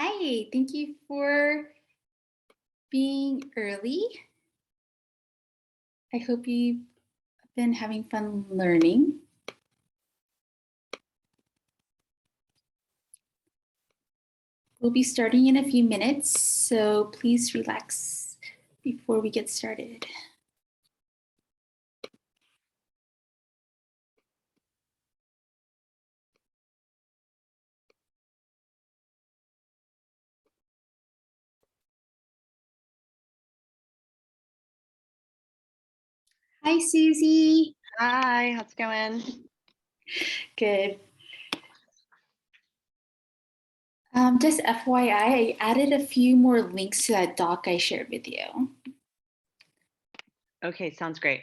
Hi, thank you for being early. I hope you've been having fun learning. We'll be starting in a few minutes, so please relax before we get started. Hi, Susie. Hi, how's it going? Good. Just FYI, I added a few more links to that doc I shared with you. Okay, sounds great.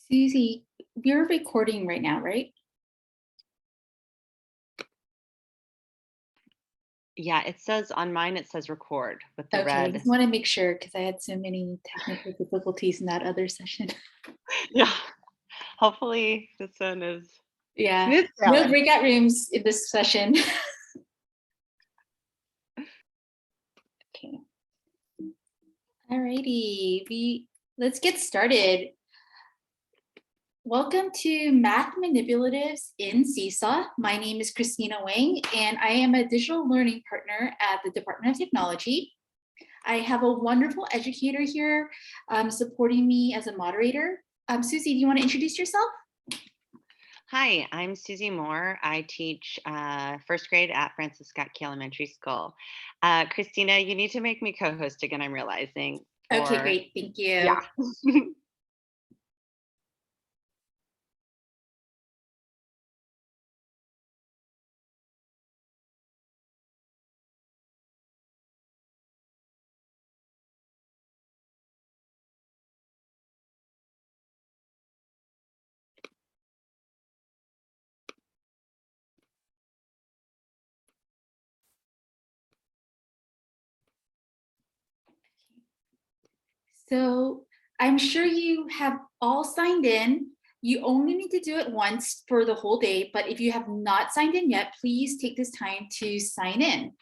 Susie, we're recording right now, right? Yeah, it says on mine, it says record with the Okay, I red. just want to make sure because I had so many technical difficulties in that other session. Yeah, hopefully this one is Yeah, smooth no sailing. breakout rooms in this session. Okay. Alrighty, let's get started. Welcome to Math Manipulatives in Seesaw. My name is Christina Wang, and I am a digital learning partner at the Department of Technology. I have a wonderful educator here supporting me as a moderator. Susie, do you want to introduce yourself? Hi, I'm Susie Moore. I teach first grade at Francis Scott Key Elementary School. Christina, you need to make me co-host again, I'm realizing. Okay, For great. Thank you. Yeah. So I'm sure you have all signed in. You only need to do it once for the whole day, but if you have not signed in yet, please take this time to sign in.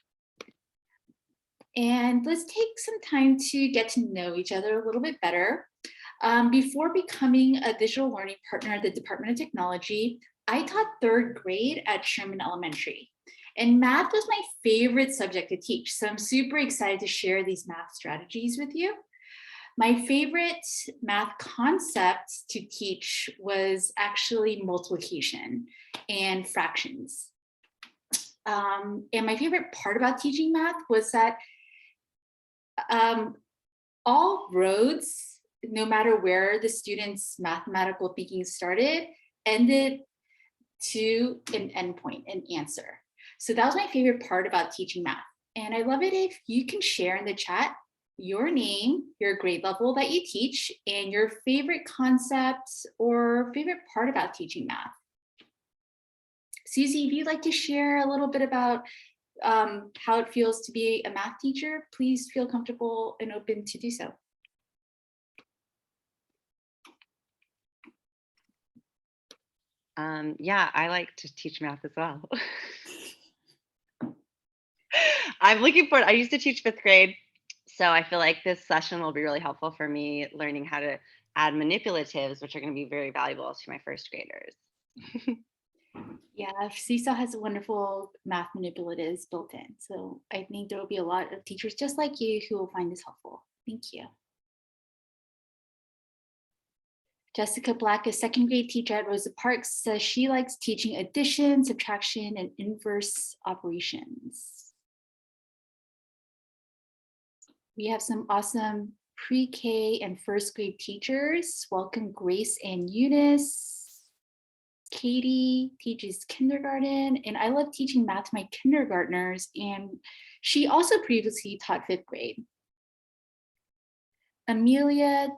And let's take some time to get to know each other a little bit better. Before becoming a digital learning partner at the Department of Technology, I taught third grade at Sherman Elementary. And math was my favorite subject to teach. So I'm super excited to share these math strategies with you. My favorite math concept to teach was actually multiplication and fractions. And my favorite part about teaching math was that um, all roads, no matter where the student's mathematical thinking started, ended to an endpoint, an answer. So that was my favorite part about teaching math. And I love it if you can share in the chat your name, your grade level that you teach, and your favorite concepts or favorite part about teaching math. Susie, if you'd like to share a little bit about how it feels to be a math teacher, please feel comfortable and open to do so. Yeah, I like to teach math as well. I'm looking forward. I used to teach fifth grade, so I feel like this session will be really helpful for me learning how to add manipulatives, which are going to be very valuable to my first graders. Yeah, Seesaw has wonderful math manipulatives built in. So I think there will be a lot of teachers just like you who will find this helpful. Thank you. Jessica Black, a second grade teacher at Rosa Parks, says she likes teaching addition, subtraction, and inverse operations. We have some awesome pre-K and first grade teachers. Welcome Grace and Eunice. Katie teaches kindergarten, and I love teaching math to my kindergartners, and she also previously taught fifth grade. Amelia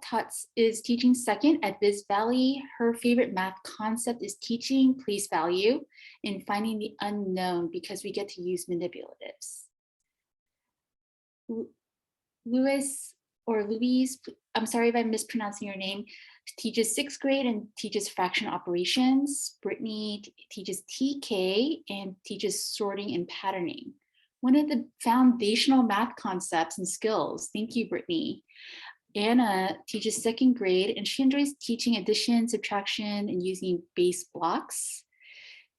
is teaching second at Viz Valley. Her favorite math concept is teaching place value and finding the unknown because we get to use manipulatives. Louise, I'm sorry if I'm mispronouncing your name, teaches sixth grade and teaches fraction operations. Brittany teaches TK and teaches sorting and patterning. One of the foundational math concepts and skills. Thank you, Brittany. Anna teaches second grade and she enjoys teaching addition, subtraction, and using base blocks.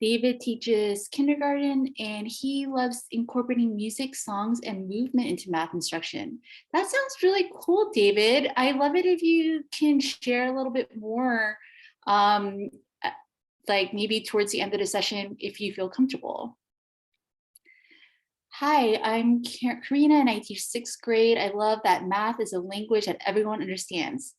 David teaches kindergarten and he loves incorporating music, songs, and movement into math instruction. That sounds really cool, David. I love it if you can share a little bit more, like maybe towards the end of the session if you feel comfortable. Hi, I'm Karina and I teach sixth grade. I love that math is a language that everyone understands.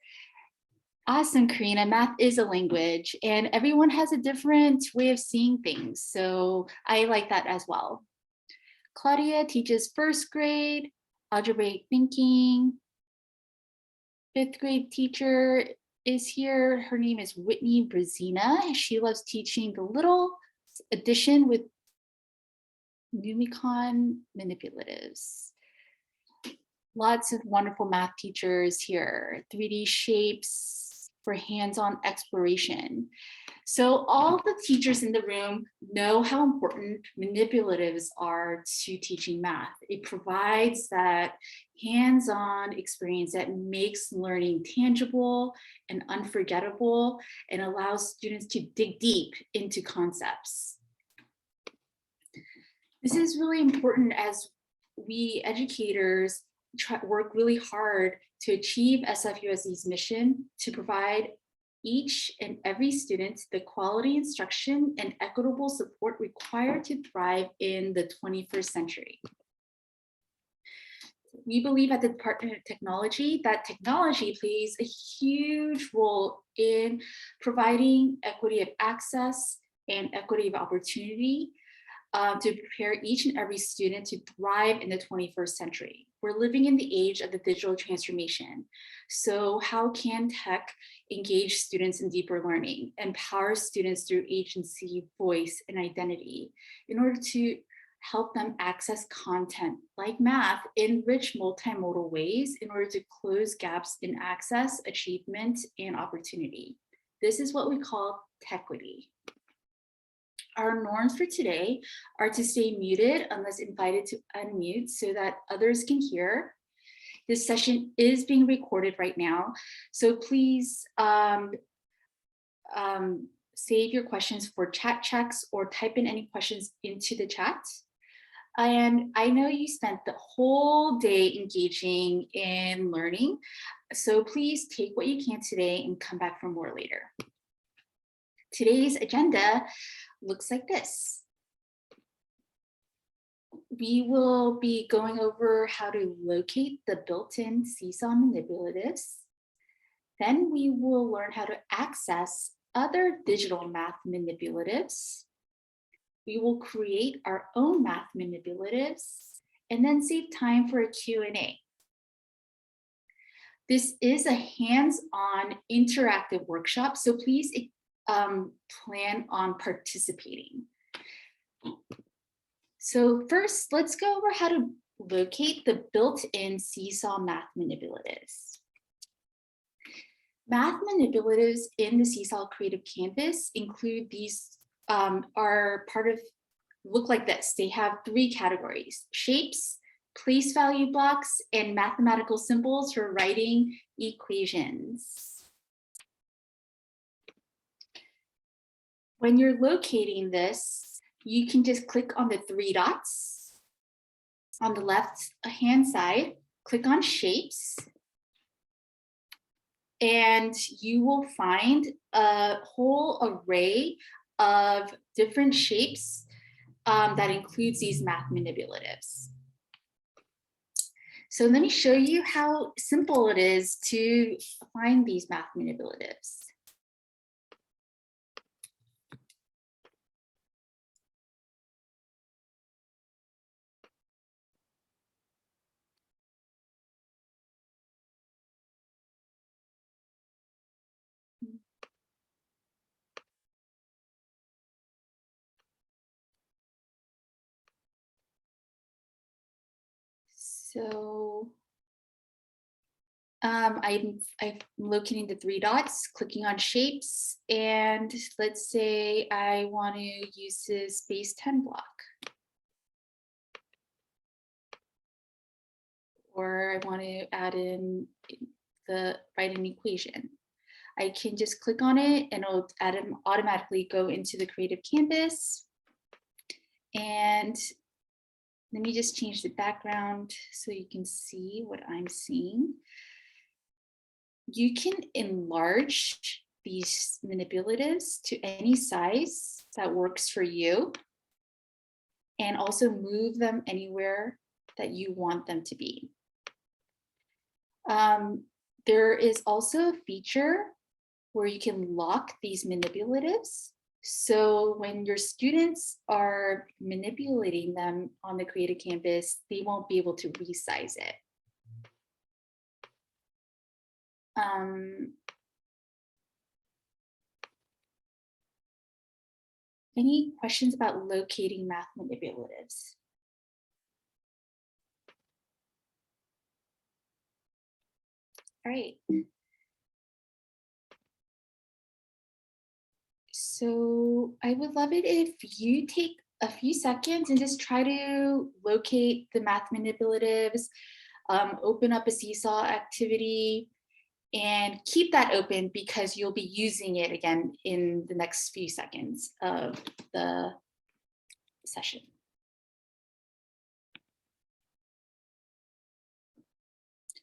Awesome, Karina. Math is a language and everyone has a different way of seeing things. So I like that as well. Claudia teaches first grade, algebraic thinking. Fifth grade teacher is here. Her name is Whitney Brazina. She loves teaching the little addition with Numicon manipulatives. Lots of wonderful math teachers here. 3D shapes for hands-on exploration. So all the teachers in the room know how important manipulatives are to teaching math. It provides that hands-on experience that makes learning tangible and unforgettable and allows students to dig deep into concepts. This is really important as we educators work really hard to achieve SFUSD's mission to provide each and every student the quality instruction and equitable support required to thrive in the 21st century. We believe at the Department of Technology that technology plays a huge role in providing equity of access and equity of opportunity to prepare each and every student to thrive in the 21st century. We're living in the age of the digital transformation. So how can tech engage students in deeper learning, empower students through agency, voice, and identity in order to help them access content like math in rich multimodal ways in order to close gaps in access, achievement, and opportunity. This is what we call tequity. Our norms for today are to stay muted unless invited to unmute so that others can hear. This session is being recorded right now, so please save your questions for chat checks or type in any questions into the chat. And I know you spent the whole day engaging in learning, so please take what you can today and come back for more later. Today's agenda looks like this. We will be going over how to locate the built-in Seesaw manipulatives. Then we will learn how to access other digital math manipulatives. We will create our own math manipulatives and then save time for a Q&A. This is a hands-on interactive workshop, so please plan on participating. So first, let's go over how to locate the built-in Seesaw math manipulatives. Math manipulatives in the Seesaw Creative Canvas include these, look like this. They have 3 categories: shapes, place value blocks, and mathematical symbols for writing equations. When you're locating this, you can just click on the 3 dots on the left hand side, click on shapes, and you will find a whole array of different shapes that includes these math manipulatives. So let me show you how simple it is to find these math manipulatives. So I'm locating the 3 dots, clicking on shapes, and let's say I want to use this base 10 block. Or I want to add in write an equation. I can just click on it and it'll automatically go into the Creative Canvas. And let me just change the background so you can see what I'm seeing. You can enlarge these manipulatives to any size that works for you, and also move them anywhere that you want them to be. There is also a feature where you can lock these manipulatives. So when your students are manipulating them on the Creative Canvas, they won't be able to resize it. Any questions about locating math manipulatives? All right. So I would love it if you take a few seconds and just try to locate the math manipulatives, open up a Seesaw activity, and keep that open because you'll be using it again in the next few seconds of the session.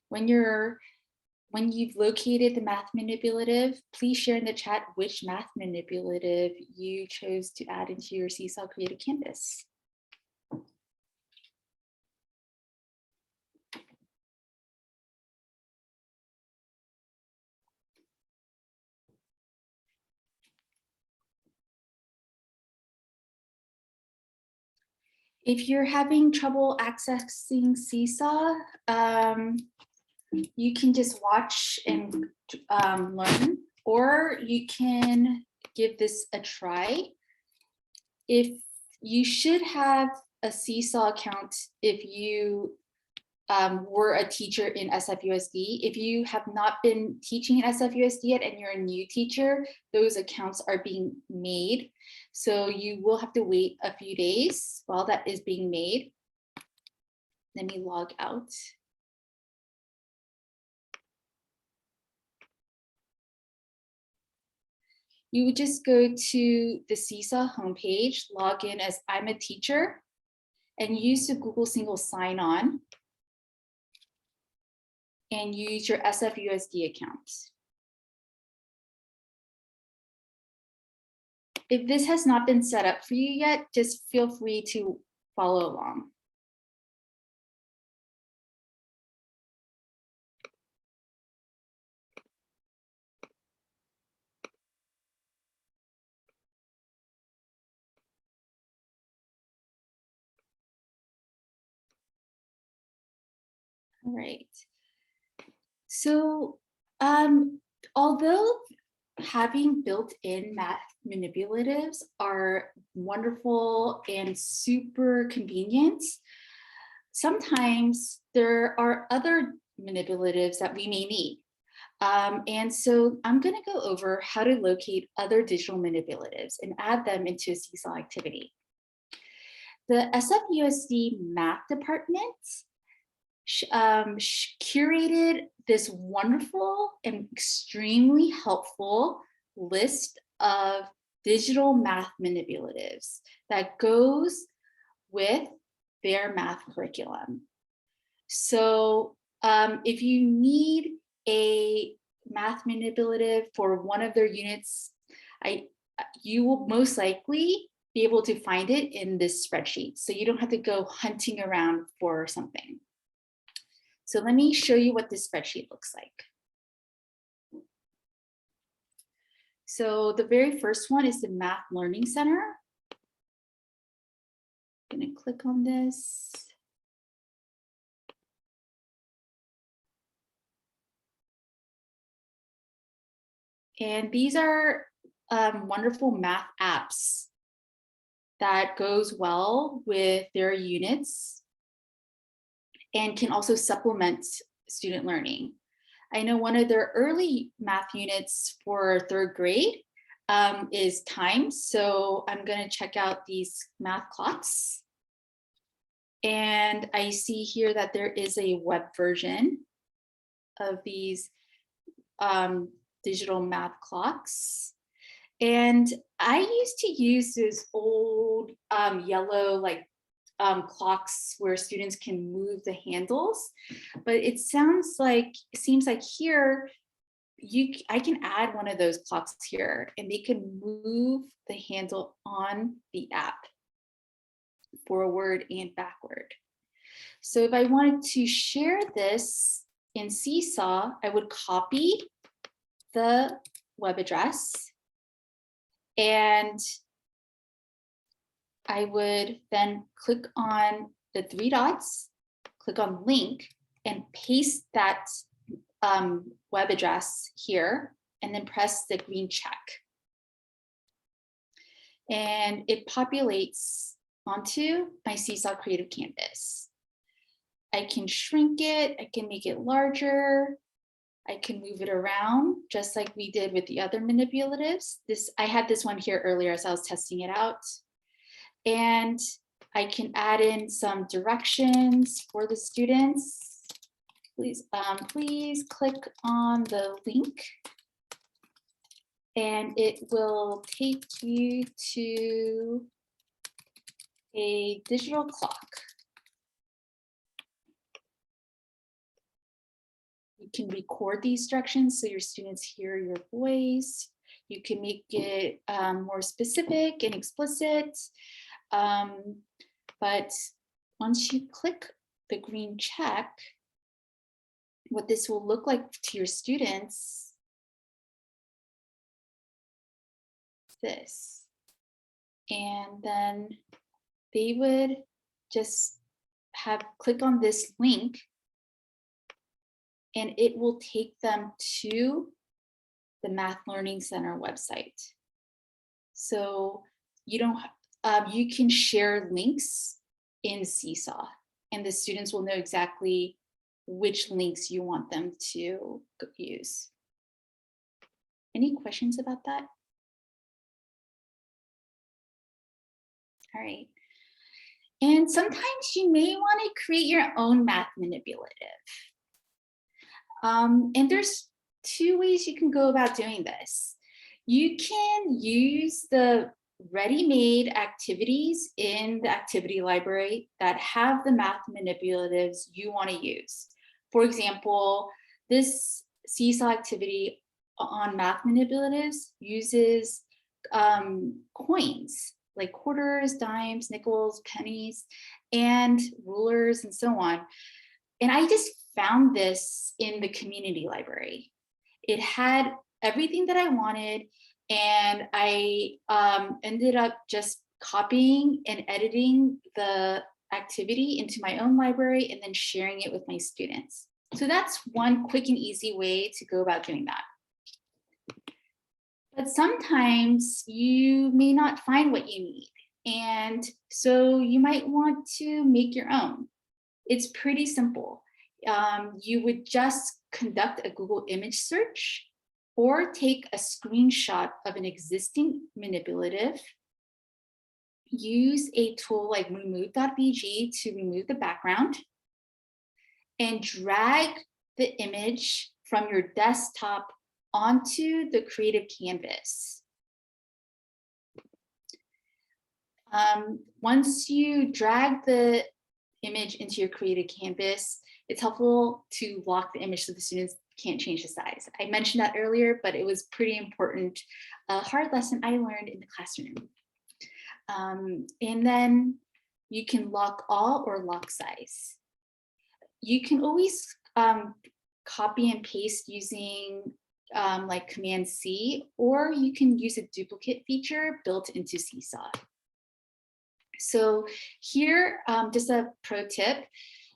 When When you've located the math manipulative, please share in the chat which math manipulative you chose to add into your Seesaw Creative Canvas. If you're having trouble accessing Seesaw, you can just watch and learn, or you can give this a try. If you should have a Seesaw account if you were a teacher in SFUSD. If you have not been teaching in SFUSD yet and you're a new teacher, those accounts are being made. So you will have to wait a few days while that is being made. Let me log out. You would just go to the Seesaw homepage, log in as I'm a teacher, and use the Google single sign-on and use your SFUSD account. If this has not been set up for you yet, just feel free to follow along. All right. So although having built-in math manipulatives are wonderful and super convenient, sometimes there are other manipulatives that we may need. And so I'm going to go over how to locate other digital manipulatives and add them into a Seesaw activity. The SFUSD math department curated this wonderful and extremely helpful list of digital math manipulatives that goes with their math curriculum. So if you need a math manipulative for one of their units, you will most likely be able to find it in this spreadsheet. So you don't have to go hunting around for something. So let me show you what this spreadsheet looks like. So the very first one is the Math Learning Center. I'm going to click on this. And these are wonderful math apps that goes well with their units and can also supplement student learning. I know one of their early math units for third grade is times. So I'm going to check out these math clocks. And I see here that there is a web version of these digital math clocks. And I used to use this old yellow clocks where students can move the handles, but it seems like here I can add one of those clocks here and they can move the handle on the app forward and backward. So if I wanted to share this in Seesaw, I would copy the web address and I would then click on the three dots, click on link, and paste that web address here, and then press the green check. And it populates onto my Seesaw Creative Canvas. I can shrink it, I can make it larger, I can move it around just like we did with the other manipulatives. I had this one here earlier as I was testing it out. And I can add in some directions for the students. Please click on the link and it will take you to a digital clock. You can record these directions so your students hear your voice. You can make it more specific and explicit. But once you click the green check, what this will look like to your students is this. And then they would just click on this link and it will take them to the Math Learning Center website. So you don't, you can share links in Seesaw and the students will know exactly which links you want them to use. Any questions about that? All right. And sometimes you may want to create your own math manipulative. And there's two ways you can go about doing this. You can use the ready-made activities in the activity library that have the math manipulatives you want to use. For example, this Seesaw activity on math manipulatives uses coins like quarters, dimes, nickels, pennies, and rulers and so on. And I just found this in the community library. It had everything that I wanted, and I ended up just copying and editing the activity into my own library and then sharing it with my students. So that's one quick and easy way to go about doing that. But sometimes you may not find what you need. And so you might want to make your own. It's pretty simple. You would just conduct a Google image search or take a screenshot of an existing manipulative, use a tool like remove.bg to remove the background, and drag the image from your desktop onto the creative canvas. Once you drag the image into your creative canvas, it's helpful to lock the image so the students can't change the size. I mentioned that earlier, but it was pretty important, a hard lesson I learned in the classroom. And then you can lock all or lock size. You can always copy and paste using like Command C, or you can use a duplicate feature built into Seesaw. So here, just a pro tip,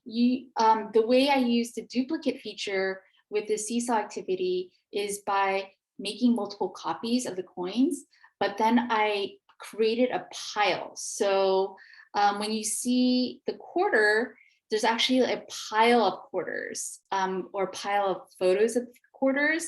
the way I use the duplicate feature with the Seesaw activity is by making multiple copies of the coins, but then I created a pile. So when you see the quarter, there's actually a pile of quarters or a pile of photos of quarters.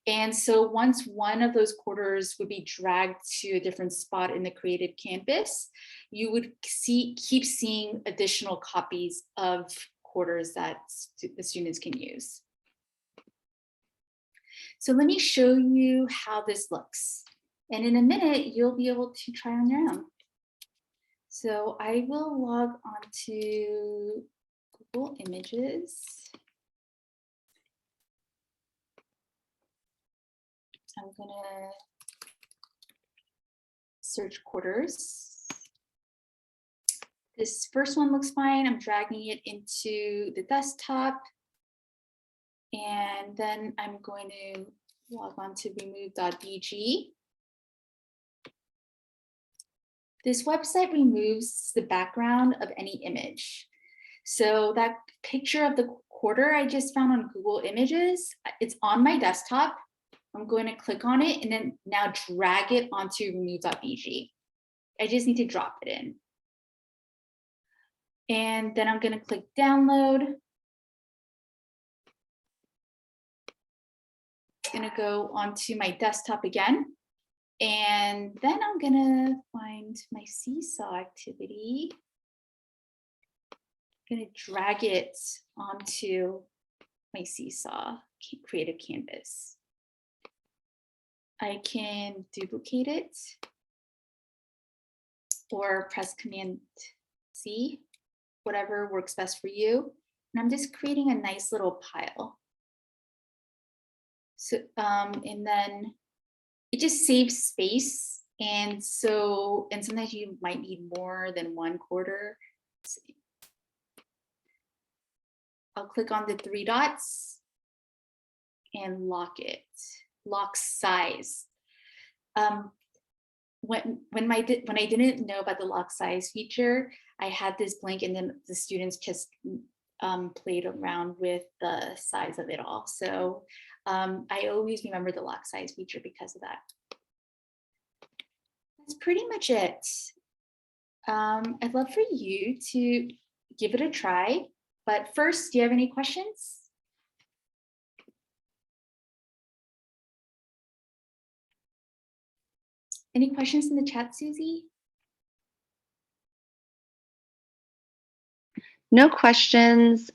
And so once one of those quarters would be dragged to a different spot in the creative canvas, you would keep seeing additional copies of quarters that the students can use. So let me show you how this looks. And in a minute, you'll be able to try on your own. So I will log on to Google Images. I'm gonna search quarters. This first one looks fine. I'm dragging it into the desktop. And then I'm going to log on to remove.bg. This website removes the background of any image. So that picture of the quarter I just found on Google Images, it's on my desktop. I'm going to click on it and then now drag it onto remove.bg. I just need to drop it in. And then I'm going to click download. It's going to go onto my desktop again. And then I'm going to find my Seesaw activity. I'm going to drag it onto my Seesaw creative canvas. I can duplicate it or press Command C, whatever works best for you. And I'm just creating a nice little pile. So, and then it just saves space. And sometimes you might need more than one quarter. So I'll click on the three dots and lock it, lock size. When I didn't know about the lock size feature, I had this blank, and then the students just played around with the size of it all. So I always remember the lock size feature because of that. That's pretty much it. I'd love for you to give it a try, but first, do you have any questions? Any questions in the chat, Susie? No questions.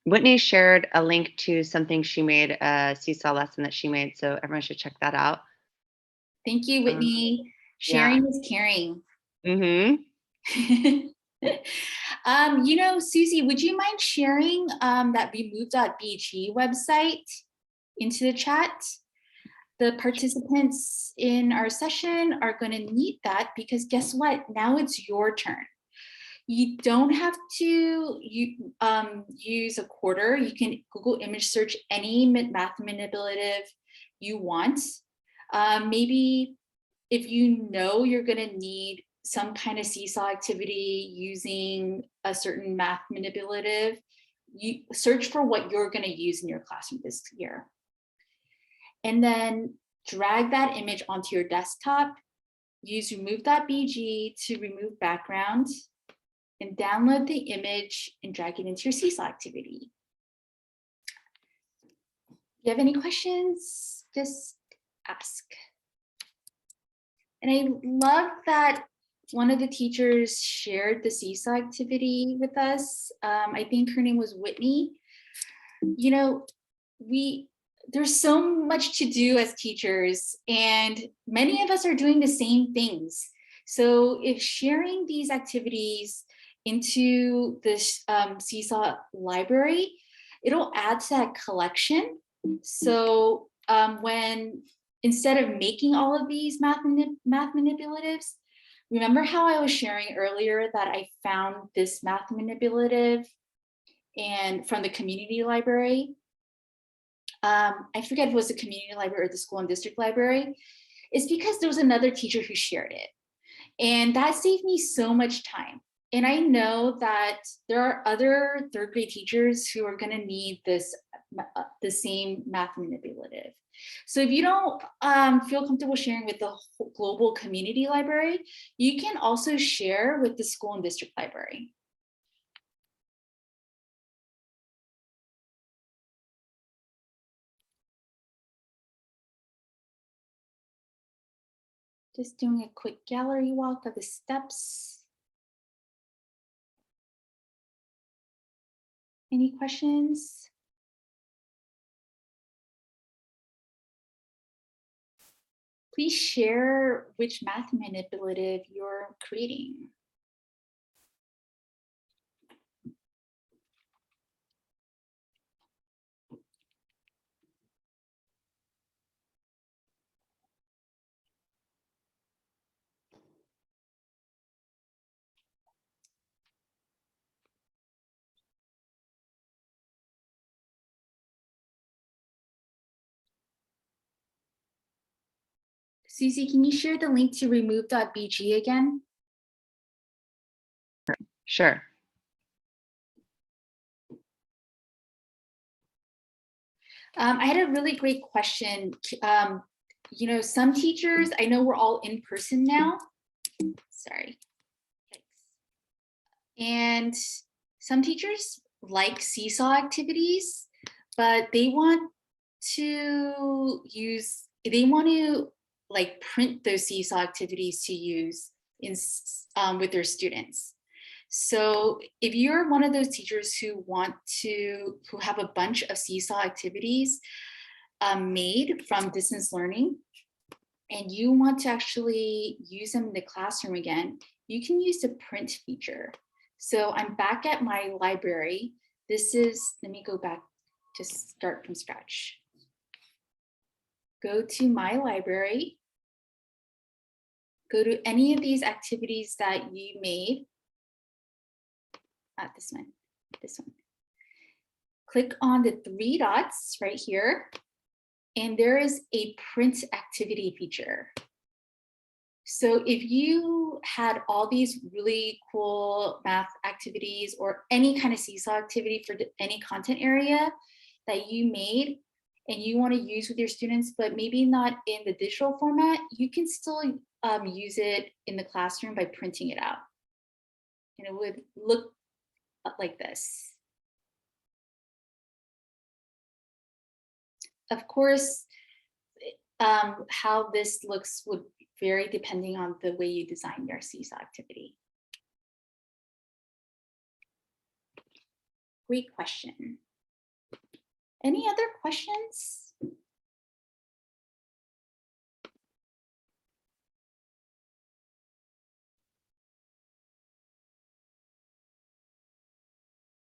Whitney shared a link to something she made, a Seesaw lesson that she made, so everyone should check that out. Thank you, Whitney. Yeah. Sharing is caring. Mm-hmm. Susie, would you mind sharing that remove.bg website into the chat? The participants in our session are going to need that because guess what? Now it's your turn. You don't have to use a quarter. You can Google image search any math manipulative you want. Maybe if you know you're going to need some kind of seesaw activity using a certain math manipulative, you search for what you're going to use in your classroom this year. And then drag that image onto your desktop. Use remove.bg to remove background and download the image and drag it into your Seesaw activity. If you have any questions, just ask. And I love that one of the teachers shared the Seesaw activity with us. I think her name was Whitney. There's so much to do as teachers, and many of us are doing the same things. So if sharing these activities into this Seesaw library, it'll add to that collection. So when instead of making all of these math manipulatives, remember how I was sharing earlier that I found this math manipulative and from the community library? I forget if it was the community library or the school and district library. It's because there was another teacher who shared it. And that saved me so much time. And I know that there are other third grade teachers who are going to need this, the same math manipulative. So if you don't feel comfortable sharing with the global community library, you can also share with the school and district library. Just doing a quick gallery walk of the steps. Any questions? Please share which math manipulative you're creating. Susie, can you share the link to remove.bg again? Sure. I had a really great question. Some teachers, I know we're all in person now. Sorry. And some teachers like Seesaw activities, but they want to like print those Seesaw activities to use with their students. So if you're one of those teachers who have a bunch of Seesaw activities made from distance learning, and you want to actually use them in the classroom again, you can use the print feature. So I'm back at my library. Let me go back to start from scratch. go to My Library, go to any of these activities that you made. Not this one, this one. Click on the three dots right here, and there is a print activity feature. So if you had all these really cool math activities or any kind of Seesaw activity for any content area that you made and you want to use with your students, but maybe not in the digital format, you can still use it in the classroom by printing it out. And it would look like this. Of course, how this looks would vary depending on the way you design your Seesaw activity. Great question. Any other questions?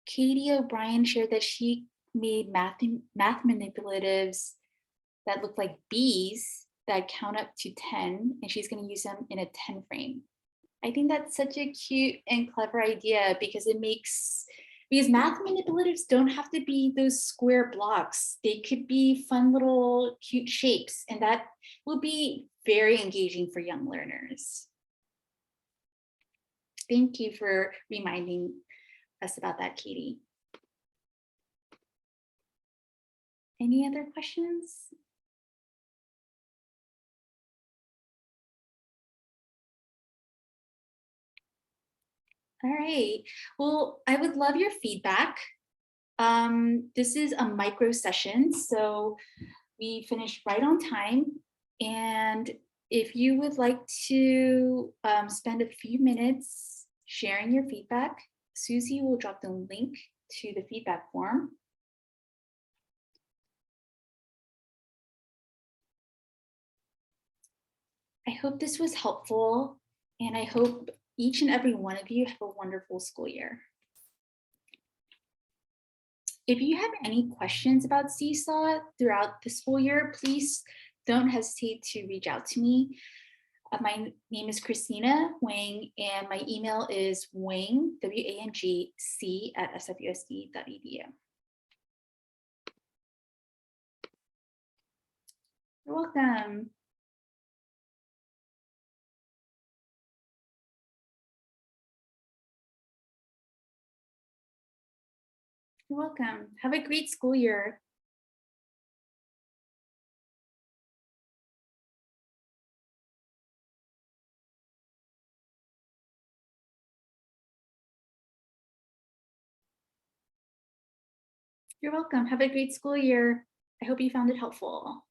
Katie O'Brien shared that she made math manipulatives that look like bees that count up to 10, and she's going to use them in a 10 frame. I think that's such a cute and clever idea because because math manipulatives don't have to be those square blocks. They could be fun little cute shapes, and that will be very engaging for young learners. Thank you for reminding us about that, Katie. Any other questions? All right. Well, I would love your feedback. This is a micro session, so we finished right on time. And if you would like to spend a few minutes sharing your feedback, Susie will drop the link to the feedback form. I hope this was helpful, and I hope each and every one of you have a wonderful school year. If you have any questions about Seesaw throughout the school year, please don't hesitate to reach out to me. My name is Christina Wang, and my email is wang, W-A-N-G-C @sfusd.edu. You're welcome. You're welcome. Have a great school year. You're welcome. Have a great school year. I hope you found it helpful.